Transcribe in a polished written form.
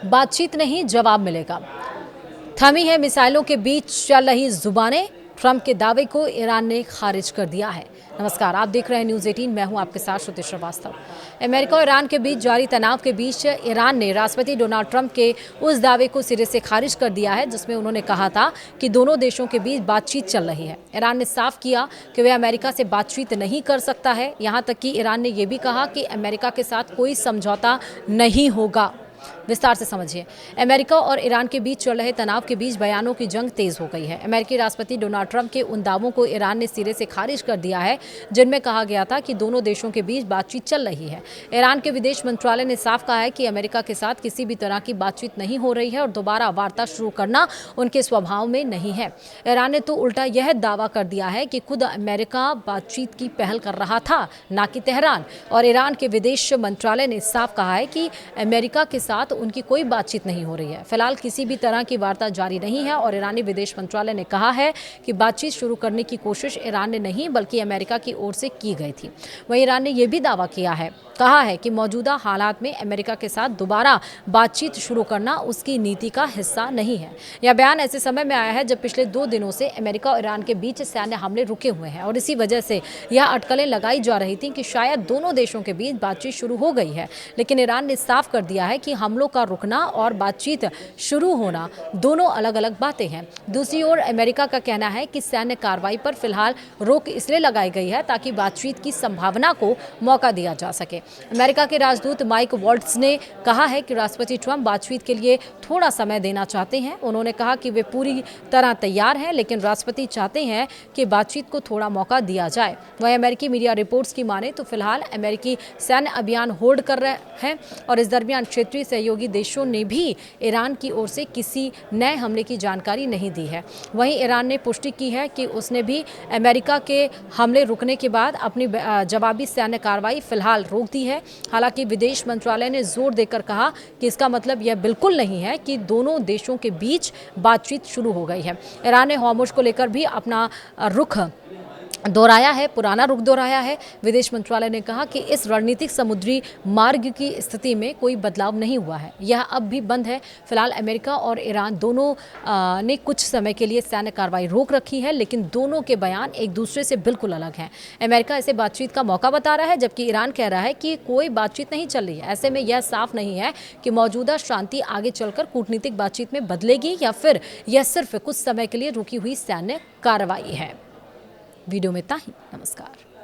बातचीत नहीं जवाब मिलेगा। थमी है मिसाइलों के बीच चल रही जुबानें, ट्रंप के दावे को ईरान ने खारिज कर दिया है। नमस्कार, आप देख रहे हैं न्यूज़ 18। मैं हूं आपके साथ श्रुति श्रीवास्तव। अमेरिका और ईरान के बीच जारी तनाव के बीच ईरान ने राष्ट्रपति डोनाल्ड ट्रंप के उस दावे को सिरे से खारिज कर दिया है जिसमें उन्होंने कहा था कि दोनों देशों के बीच बातचीत चल रही है। ईरान ने साफ किया कि वह अमेरिका से बातचीत नहीं कर सकता है। यहाँ तक कि ईरान ने यह भी कहा कि अमेरिका के साथ कोई समझौता नहीं होगा। विस्तार से समझिए। अमेरिका और ईरान के बीच चल रहे तनाव के बीच बयानों की जंग तेज हो गई है। अमेरिकी राष्ट्रपति डोनाल्ड ट्रंप के उन दावों को ईरान ने सिरे से खारिज कर दिया है जिनमें कहा गया था कि दोनों देशों के बीच बातचीत चल रही है। ईरान के विदेश मंत्रालय ने साफ कहा है कि अमेरिका के साथ किसी भी तरह की बातचीत नहीं हो रही है और दोबारा वार्ता शुरू करना उनके स्वभाव में नहीं है। ईरान ने तो उल्टा यह दावा कर दिया है कि खुद अमेरिका बातचीत की पहल कर रहा था, न कि तेहरान। और ईरान के विदेश मंत्रालय ने साफ कहा है कि अमेरिका के साथ उनकी कोई बातचीत नहीं हो रही है। फिलहाल किसी भी तरह की वार्ता जारी नहीं है और ईरानी विदेश मंत्रालय ने कहा है कि बातचीत शुरू करने की कोशिश ईरान ने नहीं बल्कि अमेरिका की ओर से की गई थी। वहीं ईरान ने यह भी दावा कहा है कि मौजूदा हालात में अमेरिका के साथ दोबारा बातचीत शुरू करना उसकी नीति का हिस्सा नहीं है। यह बयान ऐसे समय में आया है जब पिछले 2 दिनों से अमेरिका और ईरान के बीच सैन्य हमले रुके हुए हैं और इसी वजह से यह अटकलें लगाई जा रही थी कि शायद दोनों देशों के बीच बातचीत शुरू हो गई है। लेकिन ईरान ने साफ कर दिया है कि हमलों का रुकना और बातचीत शुरू होना दोनों अलग अलग बातें हैं। दूसरी ओर अमेरिका का कहना है कि सैन्य कार्रवाई पर फिलहाल रोक इसलिए लगाई गई है ताकि बातचीत की संभावना को मौका दिया जा सके। अमेरिका के राजदूत माइक वॉल्ट्ज ने कहा है कि राष्ट्रपति ट्रंप बातचीत के लिए थोड़ा समय देना चाहते हैं। उन्होंने कहा कि वे पूरी तरह तैयार हैं लेकिन राष्ट्रपति चाहते हैं कि बातचीत को थोड़ा मौका दिया जाए। वहीं अमेरिकी मीडिया रिपोर्ट्स की माने तो फिलहाल अमेरिकी सैन्य अभियान होल्ड कर रहे हैं और इस दरमियान क्षेत्रीय सहयोगी देशों ने भी ईरान की ओर से किसी नए हमले की जानकारी नहीं दी है। वहीं ईरान ने पुष्टि की है कि उसने भी अमेरिका के हमले रुकने के बाद अपनी जवाबी सैन्य कार्रवाई फिलहाल रोक दी है। हालांकि विदेश मंत्रालय ने जोर देकर कहा कि इसका मतलब यह बिल्कुल नहीं है कि दोनों देशों के बीच बातचीत शुरू हो गई है। ईरान ने हॉर्मुज़ को लेकर भी अपना रुख दोहराया है, पुराना रुख दोहराया है। विदेश मंत्रालय ने कहा कि इस रणनीतिक समुद्री मार्ग की स्थिति में कोई बदलाव नहीं हुआ है, यह अब भी बंद है। फिलहाल अमेरिका और ईरान दोनों ने कुछ समय के लिए सैन्य कार्रवाई रोक रखी है लेकिन दोनों के बयान एक दूसरे से बिल्कुल अलग हैं। अमेरिका इसे बातचीत का मौका बता रहा है जबकि ईरान कह रहा है कि कोई बातचीत नहीं चल रही है। ऐसे में यह साफ नहीं है कि मौजूदा शांति आगे चलकर कूटनीतिक बातचीत में बदलेगी या फिर यह सिर्फ कुछ समय के लिए रुकी हुई सैन्य कार्रवाई है। वीडियो में इतना ही। नमस्कार।